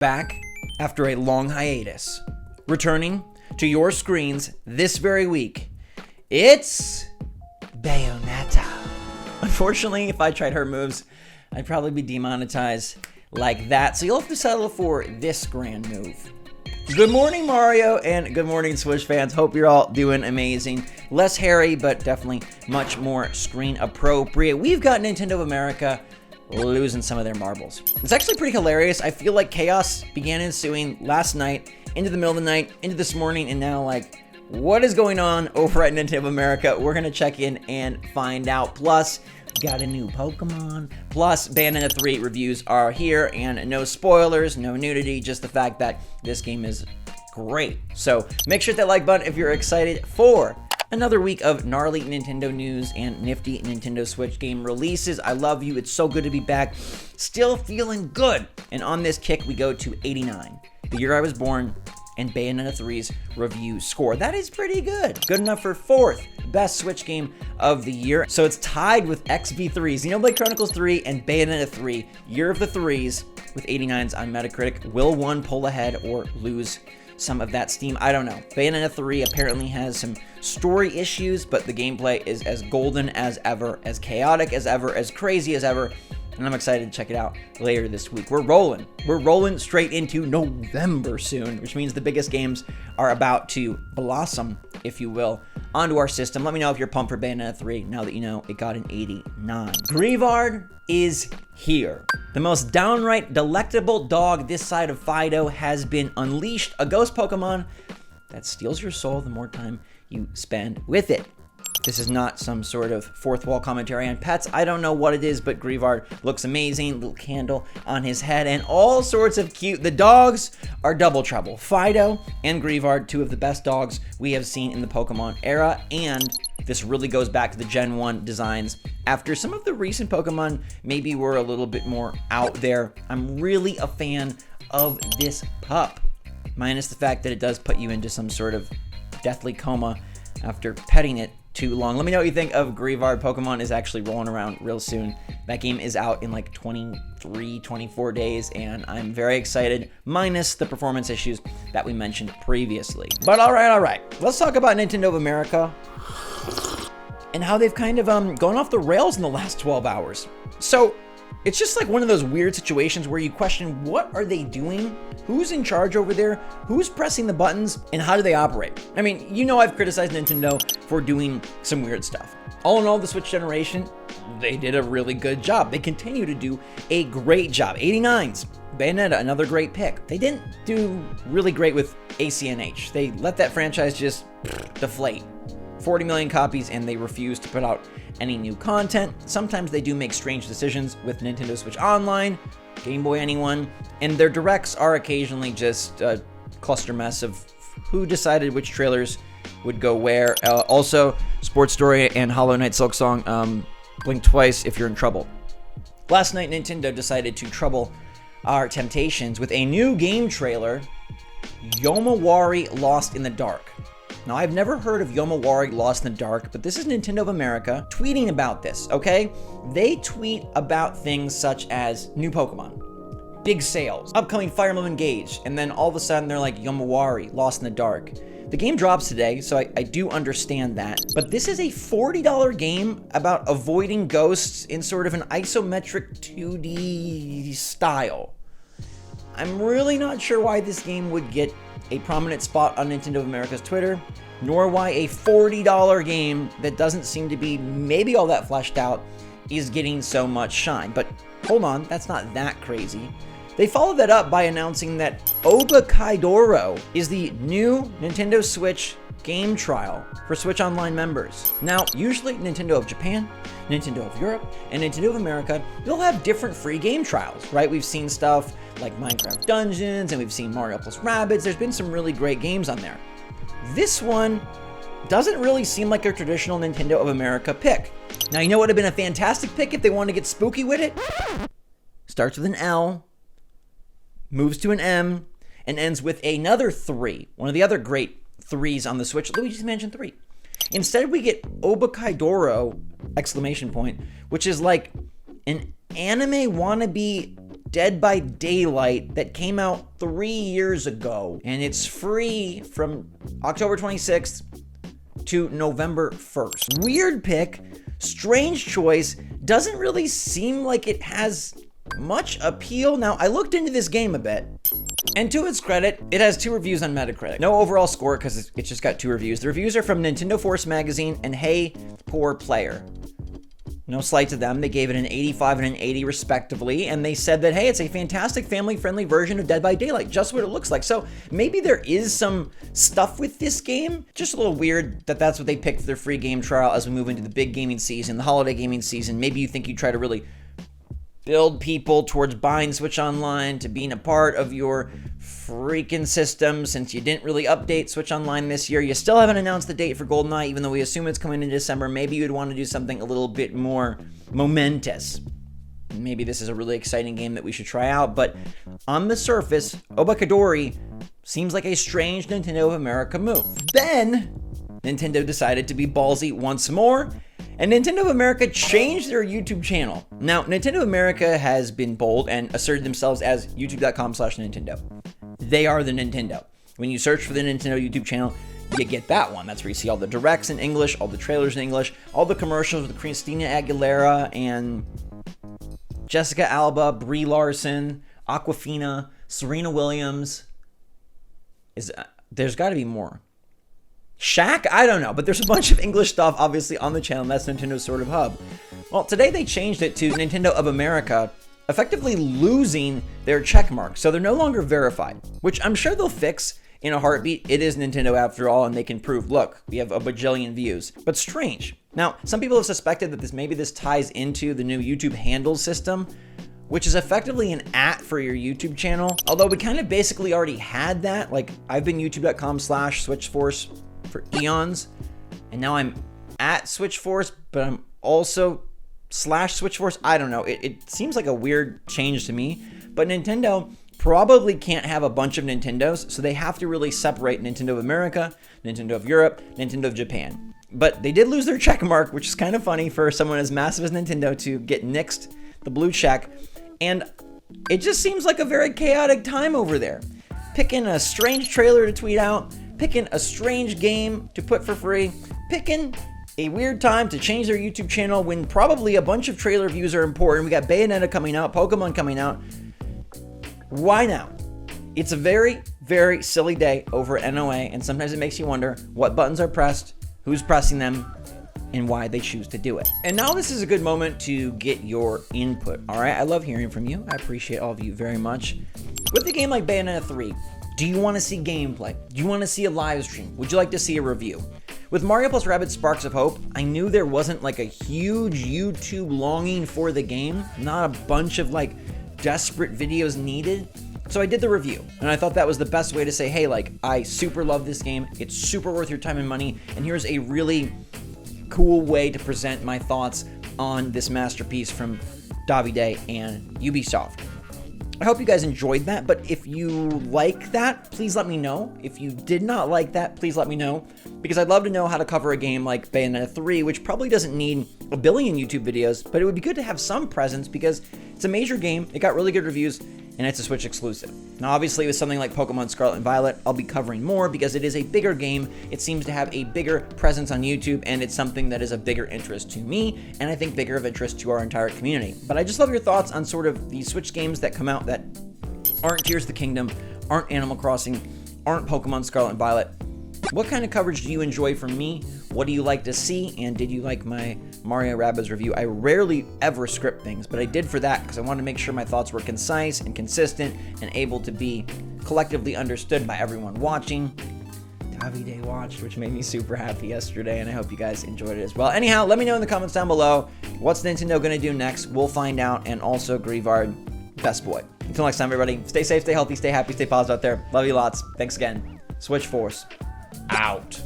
Back after a long hiatus, returning to your screens this very week, it's Bayonetta. Unfortunately, if I tried her moves, I'd probably be demonetized like that, so you'll have to settle for this grand move. Good morning, Mario, and good morning, Switch fans. Hope you're all doing amazing. Less hairy, but definitely much more screen appropriate. We've got Nintendo of America losing some of their marbles. It's actually pretty hilarious. I feel like chaos began ensuing last night, into the middle of the night, into this morning, and now, like, what is going on over at Nintendo of America? We're gonna check in and find out. Plus, got a new Pokemon. Plus, Bayonetta 3 reviews are here, and no spoilers, no nudity, just the fact that this game is great. So make sure to hit that like button if you're excited for another week of gnarly Nintendo news and nifty Nintendo Switch game releases. I love you. It's so good to be back. Still feeling good. And on this kick, we go to 89, the year I was born, and Bayonetta 3's review score. That is pretty good. Good enough for 4th best Switch game of the year. So it's tied with XB3's Xenoblade Chronicles 3 and Bayonetta 3, Year of the Threes, with 89s on Metacritic. Will one pull ahead or lose some of that steam? I don't know. Bayonetta 3 apparently has some story issues, but the gameplay is as golden as ever, as chaotic as ever, as crazy as ever, and I'm excited to check it out later this week. We're rolling straight into November soon, which means the biggest games are about to blossom, if you will, onto our system. Let me know if you're pumped for Bayonetta 3 now that you know it got an 89. Greavard is here. The most downright delectable dog this side of Fido has been unleashed, a ghost Pokemon that steals your soul the more time you spend with it. This is not some sort of fourth wall commentary on pets. I don't know what it is, but Greavard looks amazing. Little candle on his head and all sorts of cute. The dogs are double trouble. Fido and Greavard, two of the best dogs we have seen in the Pokemon era, and this really goes back to the Gen 1 designs. After some of the recent Pokemon maybe were a little bit more out there, I'm really a fan of this pup. Minus the fact that it does put you into some sort of deathly coma after petting it too long. Let me know what you think of Greavard. Pokemon is actually rolling around real soon. That game is out in like 23, 24 days, and I'm very excited, minus the performance issues that we mentioned previously. But all right. Let's talk about Nintendo of America and how they've kind of gone off the rails in the last 12 hours. So it's just like one of those weird situations where you question, what are they doing? Who's in charge over there? Who's pressing the buttons? And how do they operate? I mean, you know I've criticized Nintendo for doing some weird stuff. All in all, the Switch generation, they did a really good job. They continue to do a great job. 89s. Bayonetta, another great pick. They didn't do really great with ACNH. They let that franchise just deflate. 40 million copies, and they refuse to put out any new content. Sometimes they do make strange decisions with Nintendo Switch Online, Game Boy Anyone, and their directs are occasionally just a cluster mess of who decided which trailers would go where. Also, Sports Story and Hollow Knight Silksong, blink twice if you're in trouble. Last night, Nintendo decided to trouble our temptations with a new game trailer, Yomawari Lost in the Dark. Now, I've never heard of Yomawari Lost in the Dark, but this is Nintendo of America tweeting about this, okay? They tweet about things such as new Pokemon, big sales, upcoming Fire Emblem Engage, and then all of a sudden they're like, Yomawari Lost in the Dark. The game drops today, so I do understand that, but this is a $40 game about avoiding ghosts in sort of an isometric 2D style. I'm really not sure why this game would get a prominent spot on Nintendo of America's Twitter, nor why a $40 game that doesn't seem to be maybe all that fleshed out is getting so much shine. But hold on, that's not that crazy. They followed that up by announcing that Oba Kaidoro is the new Nintendo Switch game trial for Switch Online members. Now, usually Nintendo of Japan, Nintendo of Europe, and Nintendo of America, they'll have different free game trials, right? We've seen stuff like Minecraft Dungeons, and we've seen Mario plus Rabbids. There's been some really great games on there. This one doesn't really seem like a traditional Nintendo of America pick. Now, you know what would have been a fantastic pick if they wanted to get spooky with it? Starts with an L, moves to an M, and ends with another 3. One of the other great 3s on the Switch. Luigi's Mansion 3. Instead, we get Oba Kaidoro, exclamation point, which is like an anime wannabe Dead by Daylight that came out 3 years ago, and it's free from October 26th to November 1st. Weird pick, strange choice, doesn't really seem like it has much appeal. Now, I looked into this game a bit, and to its credit, it has 2 reviews on Metacritic. No overall score because it's just got 2 reviews. The reviews are from Nintendo Force Magazine and Hey Poor Player. No slight to them. They gave it an 85 and an 80 respectively, and they said that, hey, it's a fantastic family-friendly version of Dead by Daylight, just what it looks like. So maybe there is some stuff with this game. Just a little weird that that's what they picked for their free game trial as we move into the big gaming season, the holiday gaming season. Maybe you think you try to really build people towards buying Switch Online, to being a part of your freaking system, since you didn't really update Switch Online this year. You still haven't announced the date for GoldenEye, even though we assume it's coming in December. Maybe you'd want to do something a little bit more momentous. Maybe this is a really exciting game that we should try out, but on the surface, Obakadori seems like a strange Nintendo of America move. Then, Nintendo decided to be ballsy once more, and Nintendo of America changed their YouTube channel. Now, Nintendo of America has been bold and asserted themselves as youtube.com/Nintendo. They are the Nintendo. When you search for the Nintendo YouTube channel, you get that one. That's where you see all the directs in English, all the trailers in English, all the commercials with Christina Aguilera and Jessica Alba, Brie Larson, Awkwafina, Serena Williams. There's got to be more. Shaq? I don't know, but there's a bunch of English stuff obviously on the channel. That's Nintendo's sort of hub. Well, today they changed it to Nintendo of America, effectively losing their check mark. So they're no longer verified, which I'm sure they'll fix in a heartbeat. It is Nintendo after all, and they can prove, look, we have a bajillion views. But strange. Now, some people have suspected that maybe this ties into the new YouTube handles system, which is effectively an @ for your YouTube channel. Although we kind of basically already had that. Like, I've been youtube.com/SwitchForce for eons, and now I'm at SwitchForce, but I'm also /SwitchForce. I don't know. It seems like a weird change to me, but Nintendo probably can't have a bunch of Nintendos, so they have to really separate Nintendo of America, Nintendo of Europe, Nintendo of Japan. But they did lose their check mark, which is kind of funny for someone as massive as Nintendo to get nixed the blue check, and it just seems like a very chaotic time over there. Picking a strange trailer to tweet out, picking a strange game to put for free, picking a weird time to change their YouTube channel when probably a bunch of trailer views are important. We got Bayonetta coming out, Pokemon coming out. Why now? It's a very, very silly day over at NOA, and sometimes it makes you wonder what buttons are pressed, who's pressing them, and why they choose to do it. And now this is a good moment to get your input, all right? I love hearing from you. I appreciate all of you very much. With a game like Bayonetta 3, do you want to see gameplay? Do you want to see a live stream? Would you like to see a review? With Mario + Rabbids Sparks of Hope, I knew there wasn't like a huge YouTube longing for the game, not a bunch of like desperate videos needed. So I did the review, and I thought that was the best way to say, hey, like, I super love this game. It's super worth your time and money, and here's a really cool way to present my thoughts on this masterpiece from Davide and Ubisoft. I hope you guys enjoyed that, but if you like that, please let me know. If you did not like that, please let me know, because I'd love to know how to cover a game like Bayonetta 3, which probably doesn't need a billion YouTube videos, but it would be good to have some presence because it's a major game, it got really good reviews, and it's a Switch exclusive. Now, obviously, with something like Pokemon Scarlet and Violet, I'll be covering more because it is a bigger game, it seems to have a bigger presence on YouTube, and it's something that is of bigger interest to me, and I think bigger of interest to our entire community. But I just love your thoughts on sort of these Switch games that come out that aren't Tears of the Kingdom, aren't Animal Crossing, aren't Pokemon Scarlet and Violet. What kind of coverage do you enjoy from me? What do you like to see? And did you like my Mario Rabbids review? I rarely ever script things, but I did for that because I wanted to make sure my thoughts were concise and consistent and able to be collectively understood by everyone watching. Davide watched, which made me super happy yesterday, and I hope you guys enjoyed it as well. Anyhow, let me know in the comments down below, what's Nintendo going to do next? We'll find out, and also Grievard, best boy. Until next time, everybody, stay safe, stay healthy, stay happy, stay positive out there. Love you lots. Thanks again. SwitchForce out.